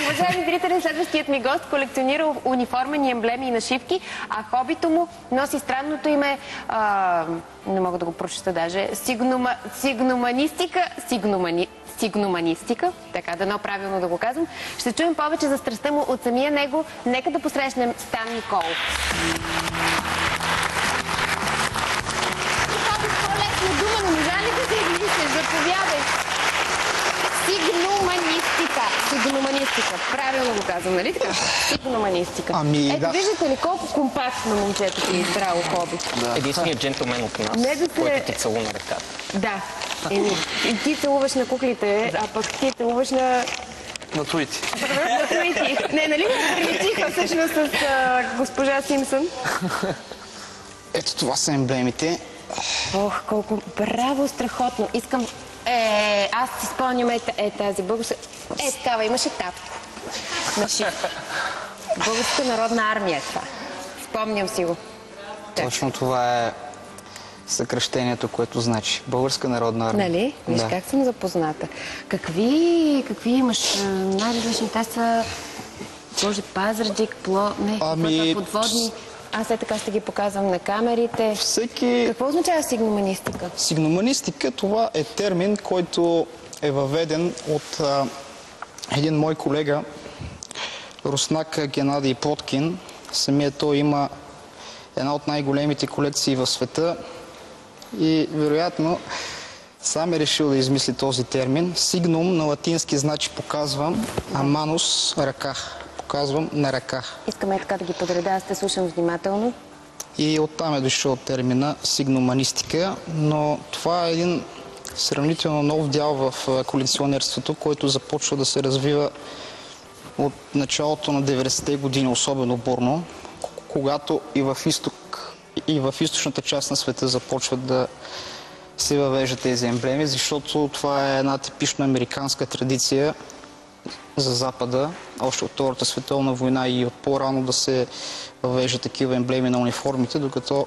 Уважаеми зрители, следващият ми гост колекционира униформени емблеми и нашивки, а хобито му носи странното име, не мога да го прочета даже, сигноманистика, така дано правилно да го казвам. Ще чуем повече за страстта му от самия него. Нека да посрещнем Стан Николов. Дума, не можа ли да се измислиш? Заповядай! Сигноманистика. Правилно го казвам, нали така? Сигноманистика. Ето, виждате ли колко компактно момчето ти е избрало хоби? Единственият джентлмен от нас, който ти целува на ръката. Да. И ти целуваш на куклите, а пък ти целуваш на... На Туити. На Туити. Не, нали ме приличиха всъщност с госпожа Симпсън? Ето това са емблемите. Ох, колко браво, страхотно. Искам... аз си спомням тази българска... такава, имаше татко. Българска народна армия това. Спомням си го. Точно това е съкръщението, което значи Българска народна армия. Нали? Виж как съм запозната. Какви имаш? Най-различни те са... Боже, Пазарджик, подводни... Аз така ще ги показвам на камерите. Какво означава сигноманистика? Сигноманистика, това е термин, който е въведен от един мой колега, руснак Геннадий Плоткин. Самият той има една от най-големите колекции в света и вероятно сам е решил да измисли този термин. Сигнум на латински значи показвам, а манус ръка. Показвам на ръка. Искаме така да ги подреда, аз те слушам внимателно. И оттам е дошъл термина сигноманистика, но това е един сравнително нов дял в колекционерството, който започва да се развива от началото на 90-те години, особено бурно, когато и в източната част на света започват да се въвеждат тези емблеми, защото това е една типично американска традиция за Запада, още от Втората световна война и от по-рано да се въвежда такива емблеми на униформите, докато...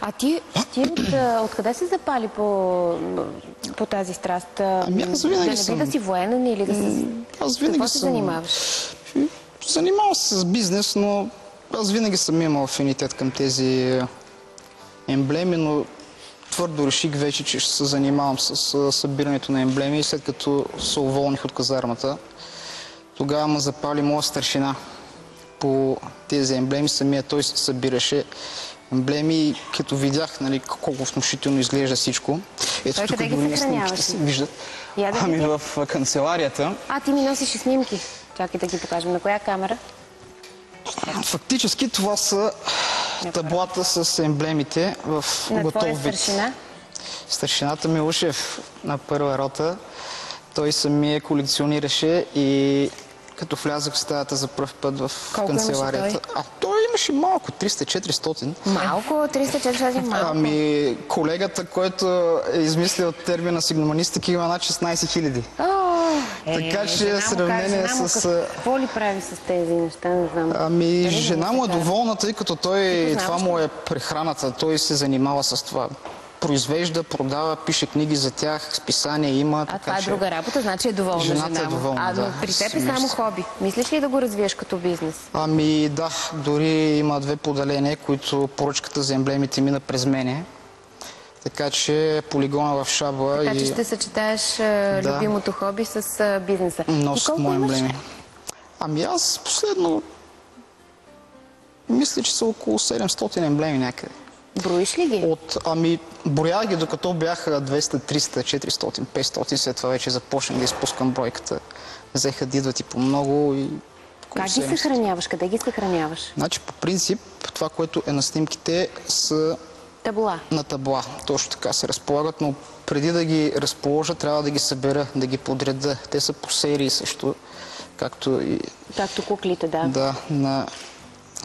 А ти откъде се запали по тази страст? Аз винаги съм... Да си военен или да се... Аз винаги Какво се занимаваш? Занимавам се с бизнес, но аз винаги съм имал афинитет към тези емблеми, но твърдо реших вече, че ще се занимавам с събирането на емблеми и след като се уволних от казармата, тогава ме запали моя старшина по тези емблеми. Самия той събираше емблеми и като видях колко внушително изглежда всичко. Ето тук дори снимките се виждат. Ами в канцеларията. Ти ми носиш и снимки. Чакай да ги покажем. На коя камера? Фактически това са таблата с емблемите в готов вид. Старшина? Старшината Милушев на първа рота. Той самия колекционираше и като влязах в стаята за пръв път в канцеларията. Той имаше малко, 300-400. Малко? 300-400 малко? Ами колегата, който е измислил термина сигноманистика, има над 16 хиляди. Така че сравнение с... Какво ли прави с тези неща? Не знам. Ами жена му е доволна, тъй като това му е прехраната. Той се занимава с това. Произвежда, продава, пише книги за тях, списания има. Това е друга работа, значи е доволна жена му. Жената е доволна, да. Но при теб е само хоби. Мислиш ли да го развиеш като бизнес? Ами да, дори има 2 поделения, които поръчката за емблемите мина през мене. Така че полигона в Шабла. Така че ще съчетаеш любимото хоби с бизнеса. Носят мои емблеми. Ами аз последно мисля, че са около 700 емблеми някъде. Броиш ли ги? Ами броях ги докато бяха 200, 300, 400, 500. След това вече започнах да изпускам бройката. Взеха да идват и по много. Как ги съхраняваш? Къде ги съхраняваш? Значи по принцип това, което е на снимките са на табла. Точно така се разполагат, но преди да ги разположа, трябва да ги събера, да ги подреда. Те са по серии също, както куклите, да. Да, на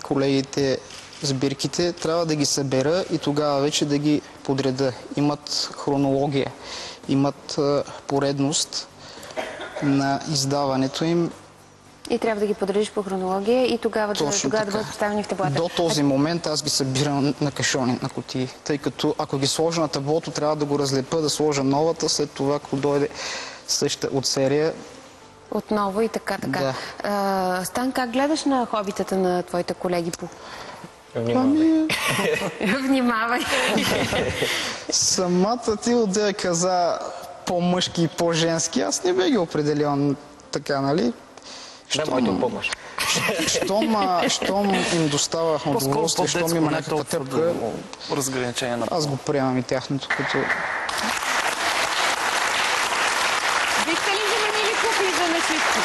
колегите сбирките. Трябва да ги събера и тогава вече да ги подреда. Имат хронология, имат поредност на издаването им. И трябва да ги подредиш по хронология и тогава да бъдат поставени в таблата. До този момент аз ги събирам на кашони, на кутии. Тъй като ако ги сложа на таблото, трябва да го разлепа, да сложа новата, след това, ако дойде същата от серия, отново и така. Да. Стан, как гледаш на хобитата на твоите колеги по... Внимавай. Самата ти отдея каза по-мъжки и по-женски. Аз не бе ги определил така, нали? Да, моето по-мъж. Щом им достава удоволствие, щом има някаква търпка, разграничение на... аз го приемам и тяхното като... Бихте ли заменили кукли за нашивки?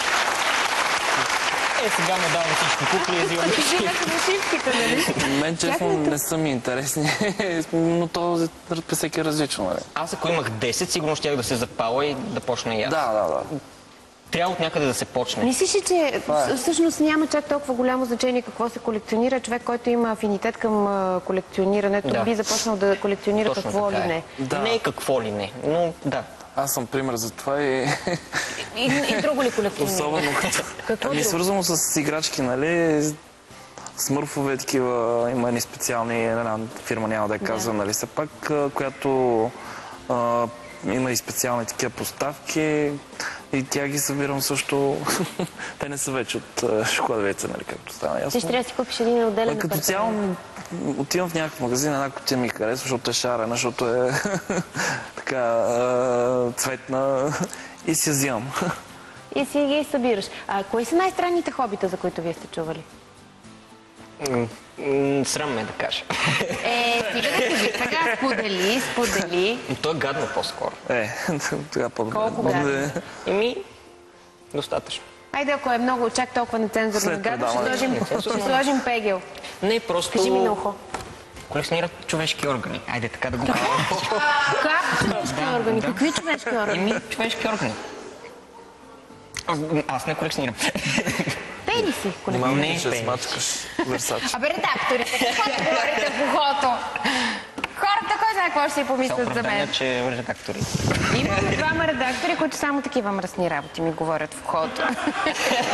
Сега ме давам всички кукли и взимам Взимате нашивките, нали? Мен честно не са ми интересни, но то при всеки е различно, нали? Аз ако имах 10, сигурно щях да се запала и да почна и аз. Да. Трябва от някъде да се почне. Мислиш ли, че всъщност няма чак толкова голямо значение какво се колекционира? Човек, който има афинитет към колекционирането, би започнал да колекционира Точно какво ли така е. не. Да. Не какво ли не, но да. Аз съм пример за това и... И друго ли колекционира? Особено като... Какво Ами друго? свързано с играчки, нали? Смърфове, такива, има едни специални, една фирма, няма да я казвам, нали? Все пак, която има и специални такива поставки и тя ги събирам също. Те не са вече от шоколадовеца, нали, както стана ясно. Ти ще трябва да си купиш един отделен Като апартамент. цяло отивам в някакъв магазин, една кутия ми харесва, защото е шарена, защото е така цветна и си я взимам. И си ги събираш. Кои са най-странните хобита, за които вие сте чували? Срам ме да кажа. Стига да кажи. Сега сподели. Но то е гадно по-скоро. Тогава по-добре. Колко гадно? Достатъчно. Айде, ако е много, чак толкова нецензурно След гадно, предаване. ще сложим пегел. Не, просто... Кажи ми на ухо. Колекционират човешки органи. Айде така да го кажа. Как човешки органи? Какви човешки органи? Човешки органи. Аз не колекционирам. Те ли си? Внимавай, Не, ще пей. смачкаш Версаче. Абе, редакторите, какво да говорите в ухото? Хората, кой знае какво ще си помислят за мен? че е редактори. Имаме двама редактори, които само такива мръсни работи ми говорят в ухото.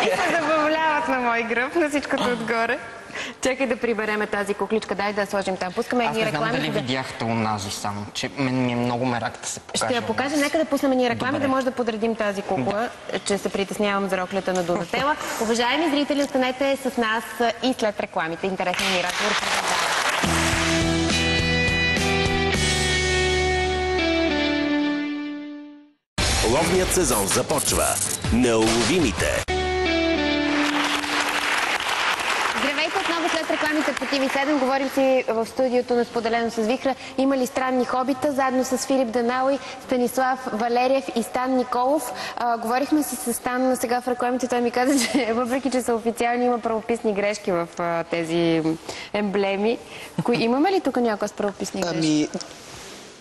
И се забавляват на мой гръб, на всичкото отгоре. Чакай да прибереме тази кукличка, дай да я сложим там. Пускаме Аз едни не знам реклами. дали видяхте онази само, че мен ми е много мерак да се покаже. Ще я покажем, нека да пуснем едни реклами, Добре. да може да подредим тази кукла, че се притеснявам за роклята на Донателла. Уважаеми зрители, останете с нас и след рекламите. Интересен ни разговор продължава. Ловният сезон започва. Неуловимите. Здравейте отново след рекламите по TV7. Говорим си в студиото на Споделено с Вихра. Има ли странни хобита? Заедно с Филип Данауи, Станислав Валериев и Стан Николов. Говорихме си с Стан сега в рекламите. Той ми каза, че въпреки, че са официални, има правописни грешки в тези емблеми. Имаме ли тук някой с правописни грешки?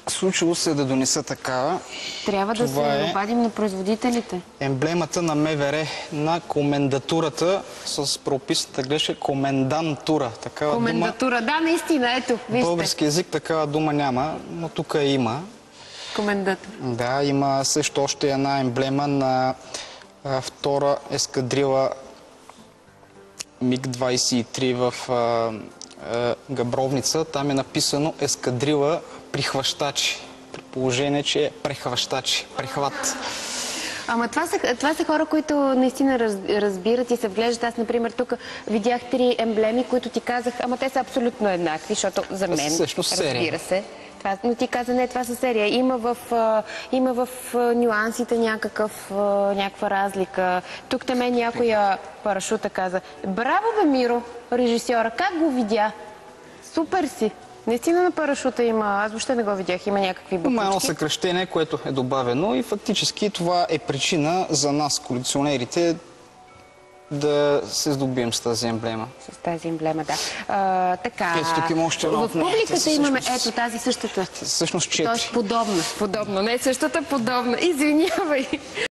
Случило се да донеса такава. Трябва да се обадим на производителите. Емблемата на МВР на комендатурата с прописната грешка комендантура. Такава Комендатура. Да, наистина, ето, вижте. български език такава дума няма, но тук има. Комендатура. Да, има също още една емблема на втора ескадрила МиГ-23 в Габровница. Там е написано ескадрила прихващачи. При положение, че е прехващачи. Прехват. Ама това са хора, които наистина разбират и се вглеждат. Аз, например, тук видях 3 емблеми, които ти казах, ама те са абсолютно еднакви, защото за мен, разбира се. Но ти каза, не, това са серия. Има в нюансите някаква разлика. Тук теме някоя парашута каза, браво бе, Миро, режисьора, как го видя? Супер си! Наистина на парашута има, аз въобще не го видях, има някакви буквички. Има едно съкръщение, което е добавено и фактически това е причина за нас, колекционерите, да се здобием с тази емблема. С тази емблема, да. Така, ето тук има още едно. в публиката имаме, ето тази същата. Всъщност 4. Тоест подобна, не същата, подобна. Извинявай.